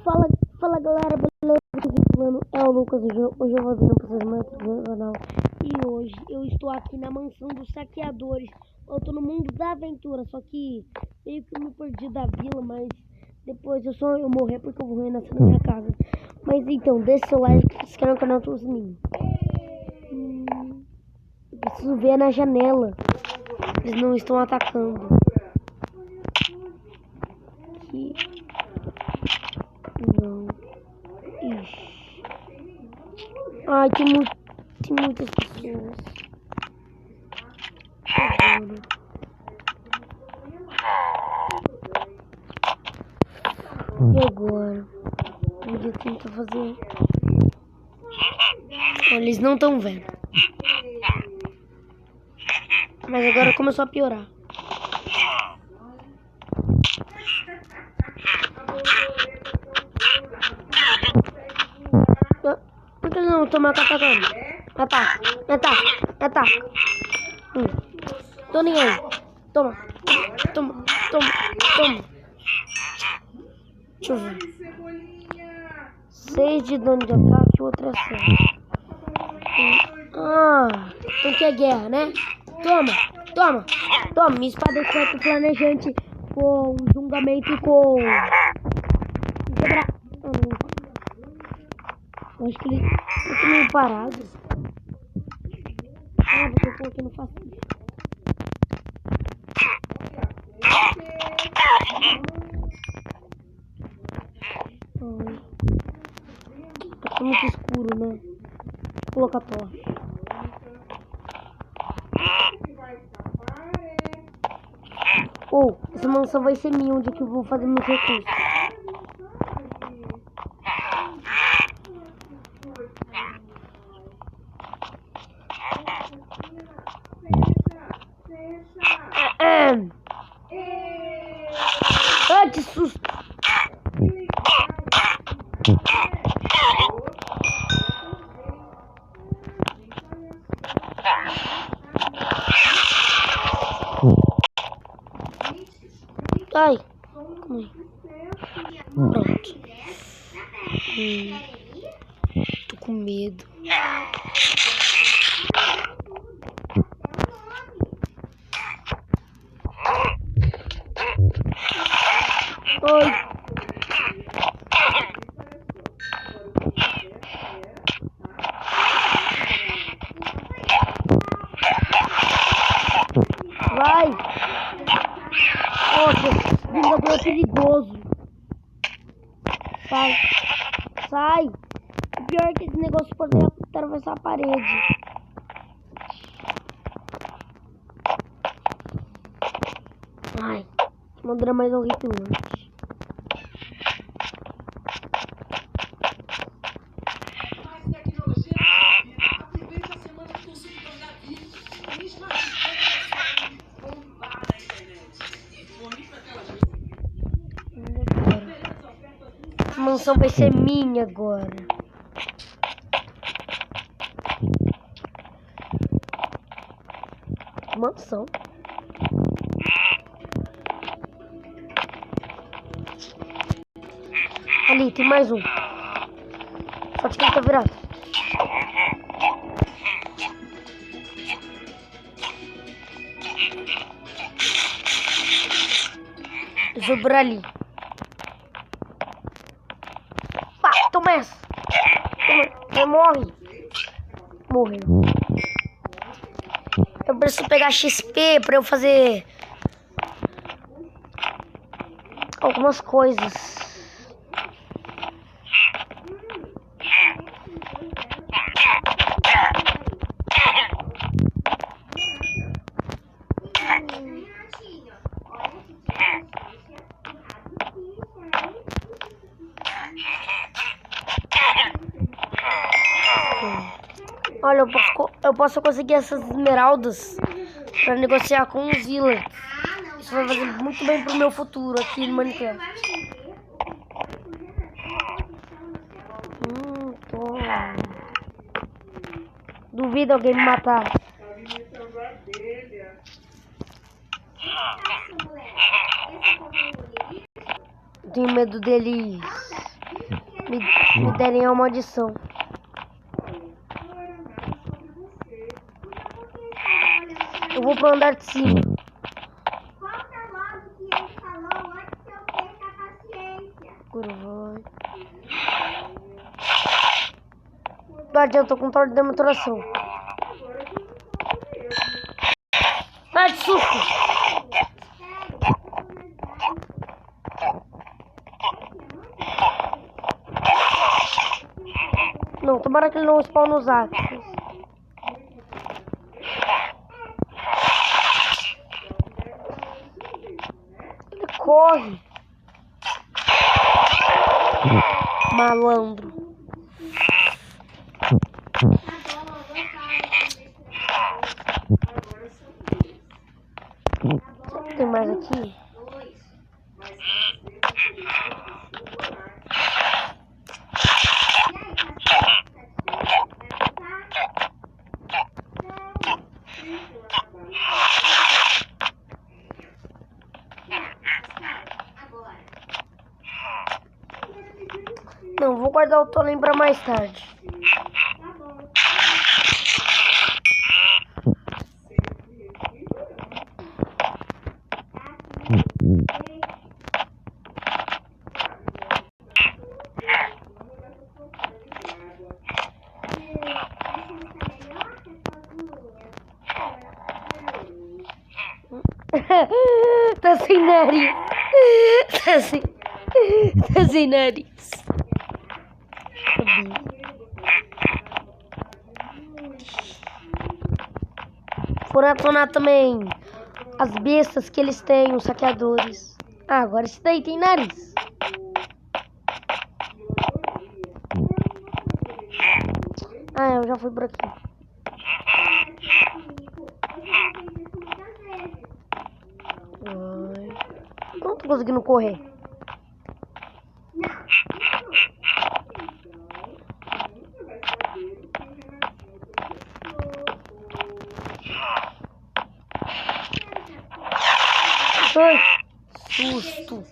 Fala galera, beleza? Aqui falando é o Lucas. Hoje eu vou fazendo pra vocês mais do canal. E hoje eu estou aqui na mansão dos saqueadores. Eu tô no mundo da aventura, só que meio que eu me perdi da vila, mas depois eu morrer porque eu vou renascer na minha casa. Mas então, deixa seu like, se inscreve no canal, ativa o sininho. Eu preciso ver na janela. Eles não estão atacando. Aqui. Não. Ixi. Ai, tem muitas pessoas. Agora. E agora? Vou tentar fazer. Olha, eles não estão vendo. Mas agora começou a piorar. Por que não estão me atacando? Ataca. Tô nem aí. Toma. Deixa eu ver. 6 de dano de ataque e outra é 7. Então que é guerra, né? Toma. Minha espada é certo planejante com julgamento e com... quebrar. Acho que ele tá meio parado. Porque eu coloquei no facinho. Tá muito escuro, né? Vou colocar a tocha. Essa mansão vai ser minha, onde é que eu vou fazer meus recursos. Que susto! Ai, calma aí. Pronto. Tô com medo. Oi. Vai. Poxa, vingador é perigoso. Sai. O pior é que esse negócio pode atravessar a parede. Ai, que madeira mais horripilante. A mansão vai ser minha agora. Mansão. Ali, tem mais um. Só que ele tá virado. Zubra ali. Pá, toma essa. Morre. Morreu. Eu preciso pegar XP pra eu fazer algumas coisas. Olha, eu posso conseguir essas esmeraldas para negociar com os villagers. Isso vai fazer muito bem pro meu futuro aqui no Minecraft. Duvido alguém me matar. Tenho medo deles me derem a maldição. Eu vou pro andar de cima. Conta logo o que ele falou antes que eu perca a paciência. Agora vai. Não adianta, eu controle de demonstração. Ai, que susto! Não, tomara que ele não spawne os atos. Ele corre. Malandro. Será que tem mais aqui? Não, vou guardar o Tolem pra mais tarde. Tá sem nariz. Tá sem nariz. Por atonar também as bestas que eles têm, os saqueadores. Ah, agora esse daí tem nariz. Ah, eu já fui por aqui. Não tô conseguindo correr. Ai, susto.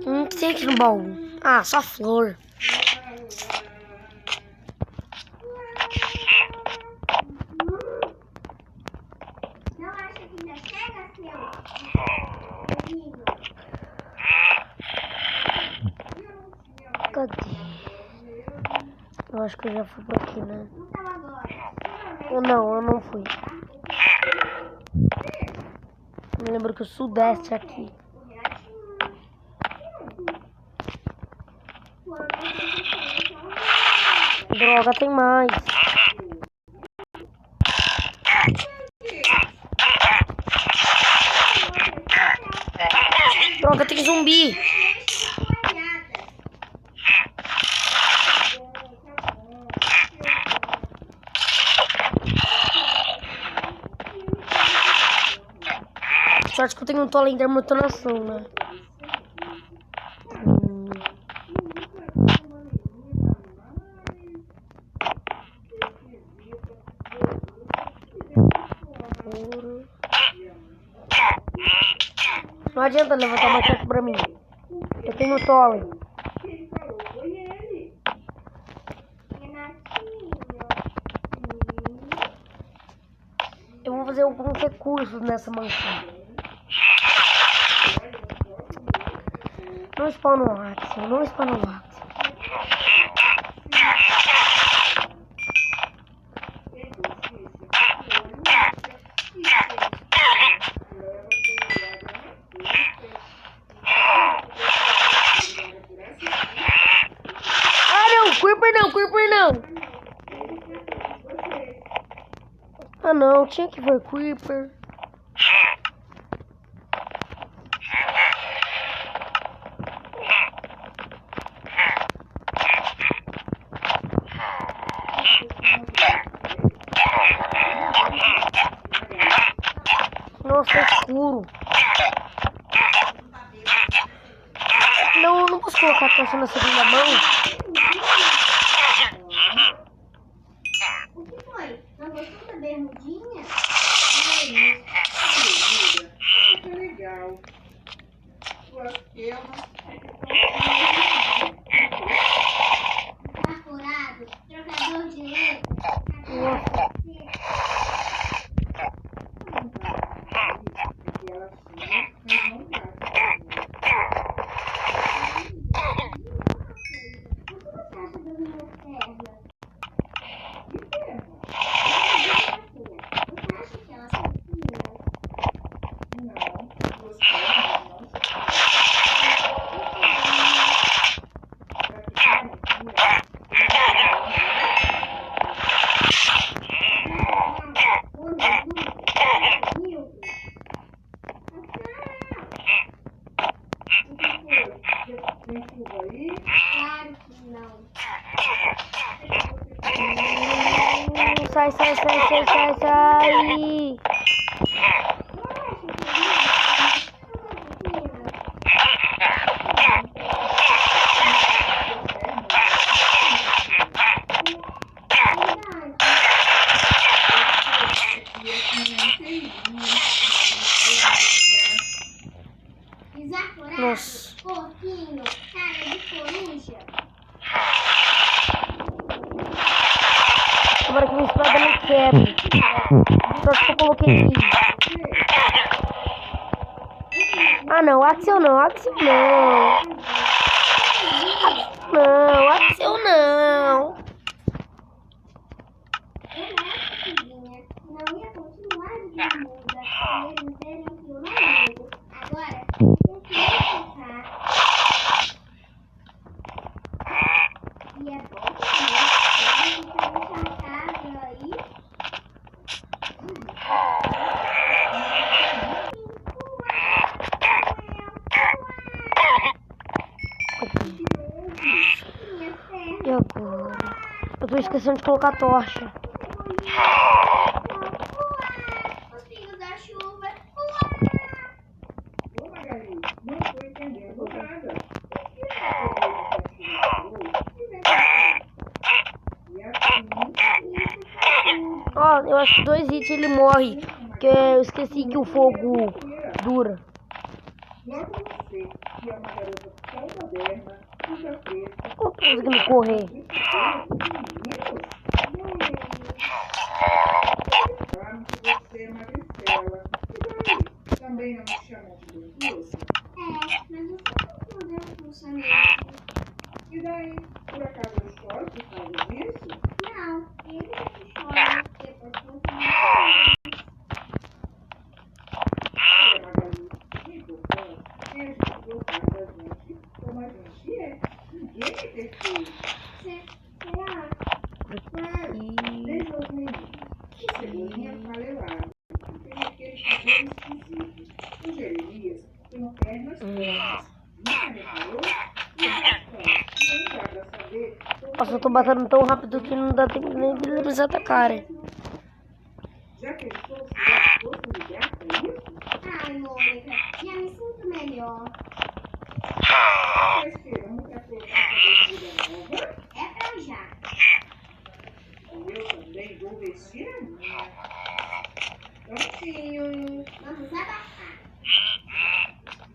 O que tem aqui no baú? Ah, só flor. Não acha que ainda chega, seu? Cadê? Eu acho que eu já fui por aqui, né? Então agora. Eu não fui. Me lembro que o sudeste é aqui. Droga, tem mais. Droga, tem zumbi. Sorte que eu tenho um Tolem de mutilação, né? Não adianta levantar uma chefe pra mim. Eu tenho o Tolem. Eu vou fazer alguns recursos nessa mansão. Não spawna o Axel, não spawna o Axel. Ah não, Creeper não. Ah não, tinha que ver Creeper. Nossa, é escuro. Não, eu não posso colocar a caixa na segunda mão. Sai, sai, sai, sai, sai, sai. Nossa. Porquinho, cara de coruja. Agora que minha espada não quebra. Só que eu coloquei aqui. Ah não, Axel não, Axel não. Não, Axel não. Não ia continuar de muda. Eles deram que eu não ligo. Agora, tem que pensar. E é bom que você deixar a casa aí. E agora? Eu tô esquecendo de colocar a tocha. Os pingos da chuva. Ô Magali, não tô entendendo nada. Ó, eu acho que 2 hits ele morre. Porque eu esqueci que o fogo dura. Logo você, que é uma garota tão moderna, cuja fresca, Tô conseguindo correr. claro que você é uma Maricela. E daí? Também não me chamam de Dentuça? Mas você não deu funcionamento. E daí? Por acaso eu choro por causa disso? Não, ele que chora depois que eu Olha, Magali, o importante é a gente gostar da gente como a gente é. Ninguém é perfeito. Será? Claro, veja os meninos. O Cebolinha fala elado. Tem aquele cabelo esquisito. O Jeremias tem pernas fortes. Nunca reparou? E o Gastão, nem dá pra saber. Nossa, eu tô batendo tão rápido que não dá tempo nem de eles atacarem. Já pensou se eu fosse ligar pra isso? Ai, Mônica, já me sinto melhor. Tá esperando pra colocar a vestida nova? É pra já. Eu também vou vestir a minha. Prontinho. Vamos abafar.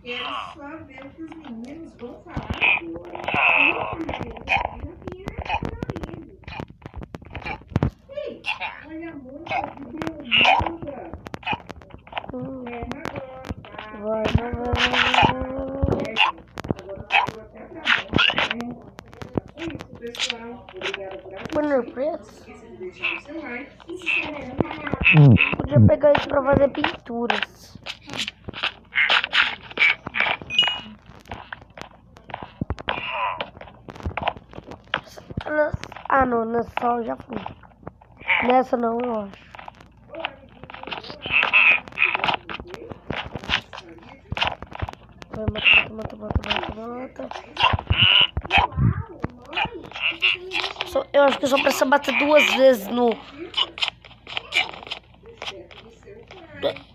Quero só ver o que os meninos vão falar agora. Ei, olha a moça de bermuda. É magota. Vai. Agora eu até pra mão. É isso, pessoal. Obrigada por assistir. Banner preto. Não esqueça de deixar o seu like. E se inscrever no canal. Podia pegar isso pra fazer pinturas. Ah não, nessa só eu já fui. Nessa não, eu acho. Vai, mata. Eu acho que só precisa bater 2 vezes no...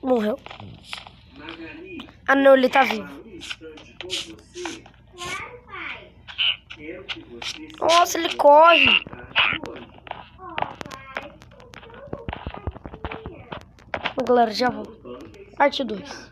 Morreu. Ah não, ele tá vivo. Claro, pai. Nossa, ele corre. Ó, pai. Galera, já vou. Parte 2.